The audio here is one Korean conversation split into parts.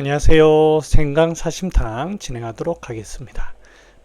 안녕하세요. 생강사심탕 진행하도록 하겠습니다.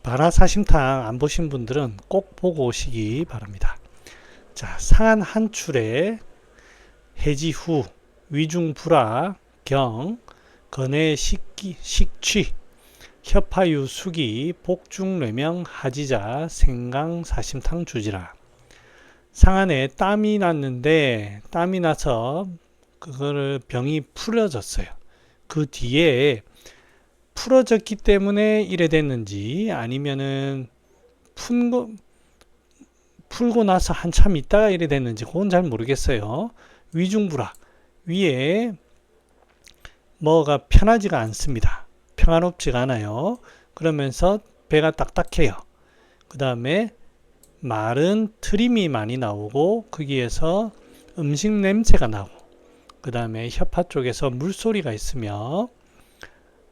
바라사심탕 안 보신 분들은 꼭 보고 오시기 바랍니다. 자, 상한 한 출에 해지 후 위중불화 경 건해 식취 혀파유 수기 복중뇌명 하지자 생강사심탕 주지라. 상한에 땀이 났는데 땀이 나서 그거를 병이 풀어졌어요. 그 뒤에 풀어졌기 때문에 이래 됐는지 아니면은 풀고 나서 한참 있다가 이래 됐는지 그건 잘 모르겠어요. 위중불화 위에 뭐가 편하지가 않습니다. 평안롭지가 않아요. 그러면서 배가 딱딱해요. 그 다음에 마른 트림이 많이 나오고 거기에서 음식 냄새가 나고 그 다음에 혀파 쪽에서 물소리가 있으며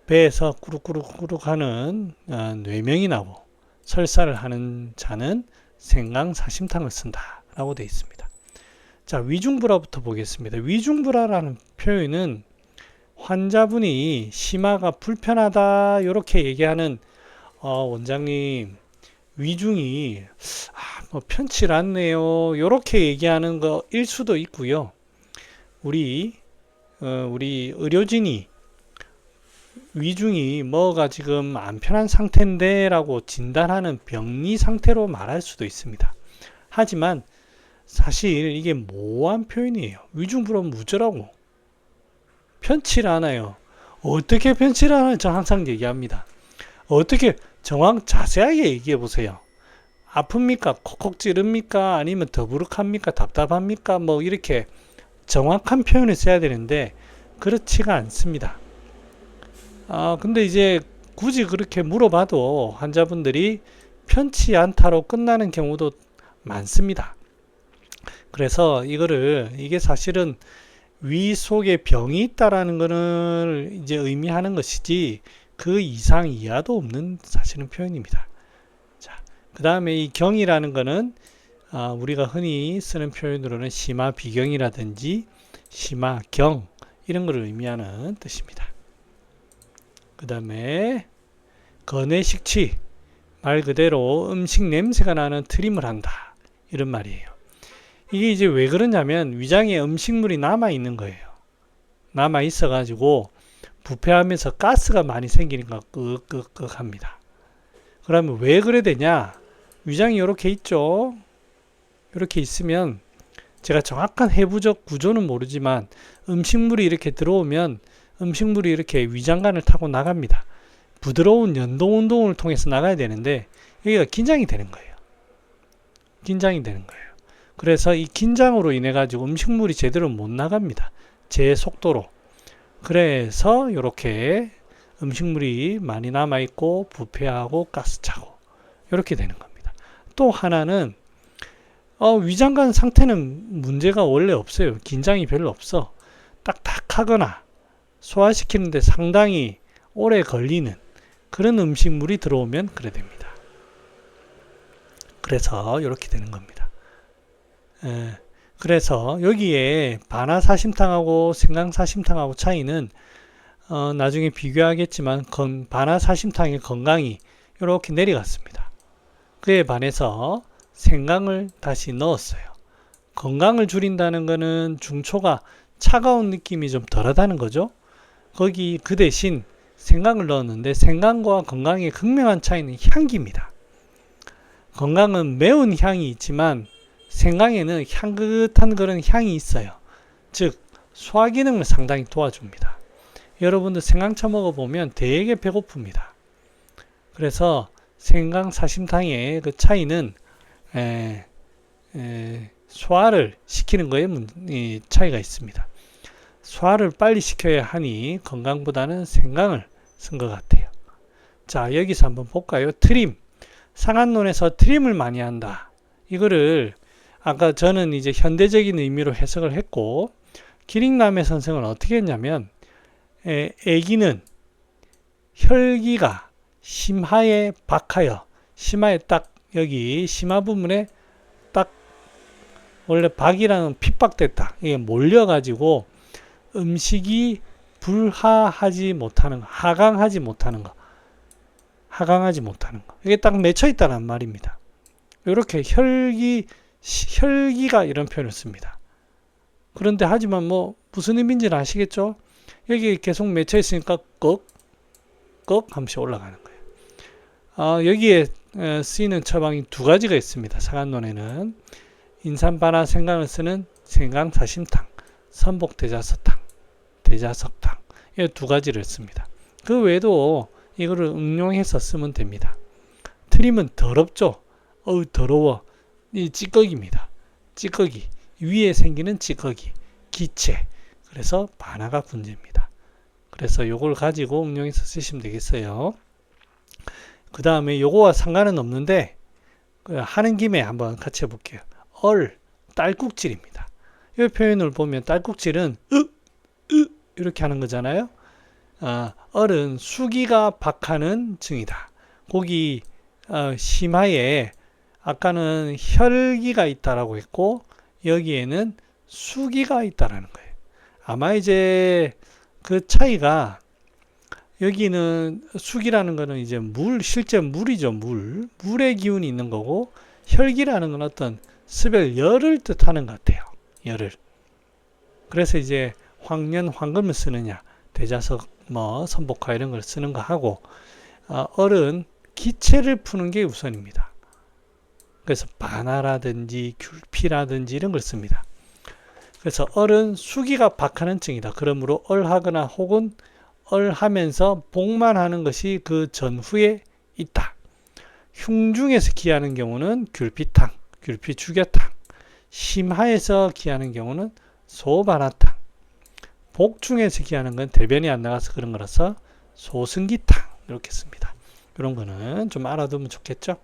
배에서 꾸룩꾸룩꾸룩 하는 뇌명이 나고 설사를 하는 자는 생강사심탕을 쓴다 라고 되어 있습니다. 자, 위중불화부터 보겠습니다. 위중불화라는 표현은 환자분이 심화가 불편하다 이렇게 얘기하는 원장님 위중이 뭐 편치 않네요 이렇게 얘기하는 거일 수도 있고요. 우리 의료진이 위중이 뭐가 지금 안 편한 상태인데 라고 진단하는 병리 상태로 말할 수도 있습니다. 하지만 사실 이게 모호한 표현이에요. 위중불화 무저라고 편치를 않아요. 어떻게 편치를 하나 저 항상 얘기합니다. 어떻게 자세하게 얘기해 보세요. 아픕니까? 콕콕 찌릅니까? 아니면 더부룩합니까? 답답합니까? 뭐 이렇게 정확한 표현을 써야 되는데 그렇지가 않습니다. 근데 이제 굳이 그렇게 물어봐도 환자분들이 편치 않다로 끝나는 경우도 많습니다. 그래서 이게 사실은 위 속에 병이 있다라는 것을 이제 의미하는 것이지 그 이상 이하도 없는 사실은 표현입니다. 자, 그 다음에 이 경이라는 것은 우리가 흔히 쓰는 표현으로는 심화비경이라든지 심화경 이런 것을 의미하는 뜻입니다. 그 다음에 건해식취 말 그대로 음식 냄새가 나는 트림을 한다 이런 말이에요. 이게 이제 왜 그러냐면 위장에 음식물이 남아 있는 거예요. 남아 있어 가지고 부패하면서 가스가 많이 생기니까 끄끄끄 합니다. 그러면 왜 그래 되냐? 위장이 이렇게 있죠. 이렇게 있으면 제가 정확한 해부적 구조는 모르지만 음식물이 이렇게 들어오면 음식물이 이렇게 위장관을 타고 나갑니다. 부드러운 연동 운동을 통해서 나가야 되는데 여기가 긴장이 되는 거예요. 긴장이 되는 거예요. 그래서 이 긴장으로 인해 가지고 음식물이 제대로 못 나갑니다. 제 속도로. 그래서 이렇게 음식물이 많이 남아 있고 부패하고 가스 차고 이렇게 되는 겁니다. 또 하나는 위장관 상태는 문제가 원래 없어요. 긴장이 별로 없어. 딱딱하거나 소화시키는데 상당히 오래 걸리는 그런 음식물이 들어오면 그래 됩니다. 그래서 이렇게 되는 겁니다. 그래서 여기에 바나사심탕하고 생강사심탕하고 차이는 나중에 비교하겠지만 바나사심탕의 건강이 이렇게 내려갔습니다. 그에 반해서 생강을 다시 넣었어요. 건강을 줄인다는 것은 중초가 차가운 느낌이 좀 덜하다는 거죠. 거기 그 대신 생강을 넣었는데 생강과 건강의 극명한 차이는 향기입니다. 건강은 매운 향이 있지만 생강에는 향긋한 그런 향이 있어요. 즉 소화 기능을 상당히 도와줍니다. 여러분들 생강차 먹어보면 되게 배고픕니다. 그래서 생강 사심탕의 그 차이는 소화를 시키는 거에 차이가 있습니다. 소화를 빨리 시켜야 하니 건강보다는 생강을 쓴 것 같아요. 자, 여기서 한번 볼까요? 트림. 상한론에서 트림을 많이 한다. 이거를 아까 저는 이제 현대적인 의미로 해석을 했고 기릭남의 선생은 어떻게 했냐면 애기는 혈기가 심하에 박하여 심하에 딱 여기 심화 부분에 딱 원래 박이라는 핍박됐다. 이게 몰려가지고 음식이 불하하지 못하는 거, 하강하지 못하는 거, 하강하지 못하는 거. 이게 딱 맺혀 있다는 말입니다. 이렇게 혈기가 이런 표현을 씁니다. 그런데 하지만 뭐 무슨 의미인지는 아시겠죠? 여기 계속 맺혀 있으니까 꺽 하면서 올라가는 거예요. 여기에 쓰이는 처방이 두 가지가 있습니다. 사간론에는 인삼바나 생강을 쓰는 생강사심탕, 선복대자석탕, 대자석탕 이 두 가지를 씁니다. 그 외에도 이거를 응용해서 쓰면 됩니다. 틀리면 더럽죠. 더러워. 이 찌꺼기입니다. 찌꺼기. 위에 생기는 찌꺼기. 기체. 그래서 바나가 군제입니다. 그래서 요걸 가지고 응용해서 쓰시면 되겠어요. 그 다음에 요거와 상관은 없는데 하는 김에 한번 같이 해볼게요. 딸꾹질입니다. 이 표현을 보면 딸꾹질은 이렇게 하는 거잖아요. 얼은 수기가 박하는 증이다. 거기 심하에 아까는 혈기가 있다라고 했고 여기에는 수기가 있다라는 거예요. 아마 이제 그 차이가 여기는 수기라는 거는 이제 실제 물이죠. 물의 기운이 있는 거고 혈기라는 건 어떤 스별 열을 뜻하는 것 같아요. 열을. 그래서 이제 황금을 쓰느냐, 대자석, 선복화 이런 걸 쓰는 거 하고 얼은 기체를 푸는 게 우선입니다. 그래서 바나라든지 귤피라든지 이런 걸 씁니다. 그래서 얼은 수기가 박하는 증이다. 그러므로 얼하거나 혹은 얼하면서 복만 하는 것이 그 전후에 있다. 흉중에서 기하는 경우는 귤피탕, 귤피주겨탕, 심하에서 기하는 경우는 소바나탕, 복중에서 기하는 건 대변이 안 나가서 그런 거라서 소승기탕 이렇게 씁니다. 이런 거는 좀 알아두면 좋겠죠.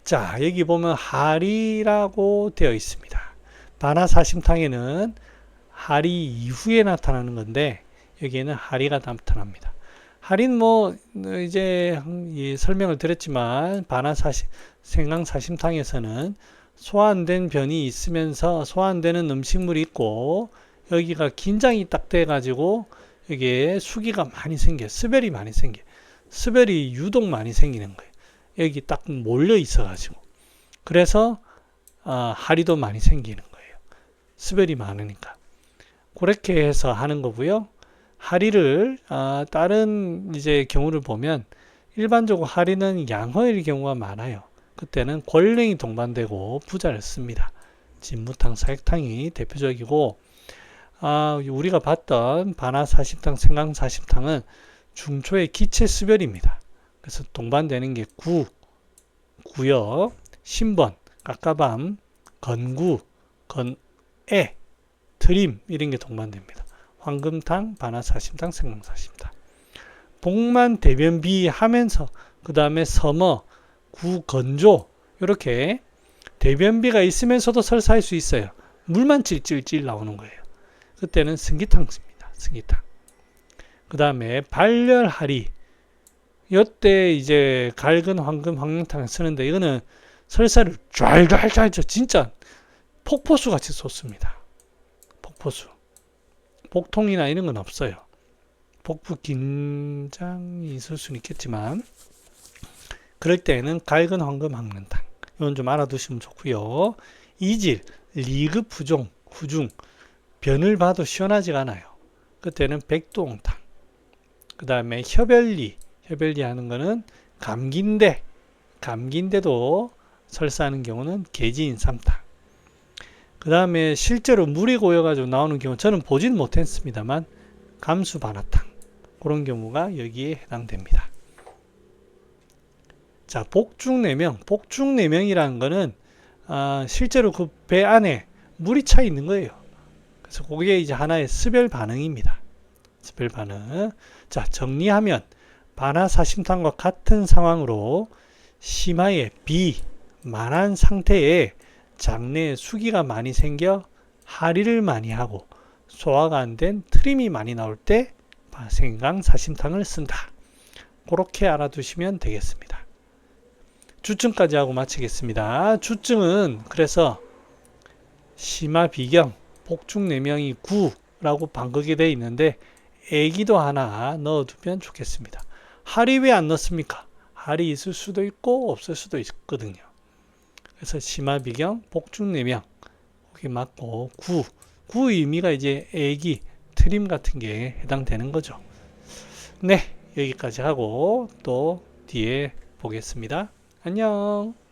자, 여기 보면 하리라고 되어 있습니다. 바나사심탕에는 하리 이후에 나타나는 건데 여기에는 하리가 나타납니다. 하리는 이제 설명을 드렸지만 생강사심탕에서는 소환된 변이 있으면서 소환되는 음식물이 있고 여기가 긴장이 딱 돼 가지고 여기에 수기가 많이 생겨, 스별이 많이 생겨, 스별이 유독 많이 생기는 거예요. 여기 딱 몰려 있어 가지고 그래서 하리도 많이 생기는 거예요. 스별이 많으니까 그렇게 해서 하는 거고요. 하리를 다른 이제 경우를 보면 일반적으로 하리는 양허일 경우가 많아요. 그때는 권령이 동반되고 부자를 씁니다. 진무탕, 사액탕이 대표적이고 우리가 봤던 바나사심탕, 생강사심탕은 중초의 기체수별입니다. 그래서 동반되는 게 구역, 신번, 깝깝함, 건구, 건애, 트림 이런 게 동반됩니다. 황금탕, 바나사심탕, 생강사심탕. 복만 대변비 하면서 그 다음에 서머, 구건조 이렇게 대변비가 있으면서도 설사할 수 있어요. 물만 찔찔찔 나오는 거예요. 그때는 승기탕 씁니다. 승기탕. 그 다음에 발열하리. 이때 이제 갈근 황금 황룡탕 쓰는데 이거는 설사를 쫙쫙쫙 진짜 폭포수 같이 쏟습니다. 폭포수. 복통이나 이런 건 없어요. 복부 긴장이 있을 수는 있겠지만 그럴 때는 갈근 황금 황룡탕. 이건 좀 알아두시면 좋고요. 이질, 리급 후중. 변을 봐도 시원하지가 않아요. 그때는 백두홍탕. 그 다음에 혀별리 하는 거는 감기인데도 설사하는 경우는 계지인삼탕. 그 다음에 실제로 물이 고여가지고 나오는 경우 저는 보진 못했습니다만 감수바나탕 그런 경우가 여기에 해당됩니다. 자, 복중내명이라는 거는 실제로 그 배 안에 물이 차 있는 거예요. 그래서 그게 이제 하나의 스별 반응입니다. 스별 반응. 자, 정리하면 바나사심탕과 같은 상황으로 심하에 비만한 상태에 장내에 수기가 많이 생겨 하리를 많이 하고 소화가 안 된 트림이 많이 나올 때 생강사심탕을 쓴다. 그렇게 알아두시면 되겠습니다. 주증까지 하고 마치겠습니다. 주증은 그래서 심화 비경, 복중내명이 라고 방극이 되어 있는데 애기도 하나 넣어두면 좋겠습니다. 할이 왜 안 넣습니까? 할이 있을 수도 있고 없을 수도 있거든요. 그래서 심화비경, 복중내명 여기 맞고 구 의미가 이제 애기, 트림 같은 게 해당되는 거죠. 네, 여기까지 하고 또 뒤에 보겠습니다. 안녕.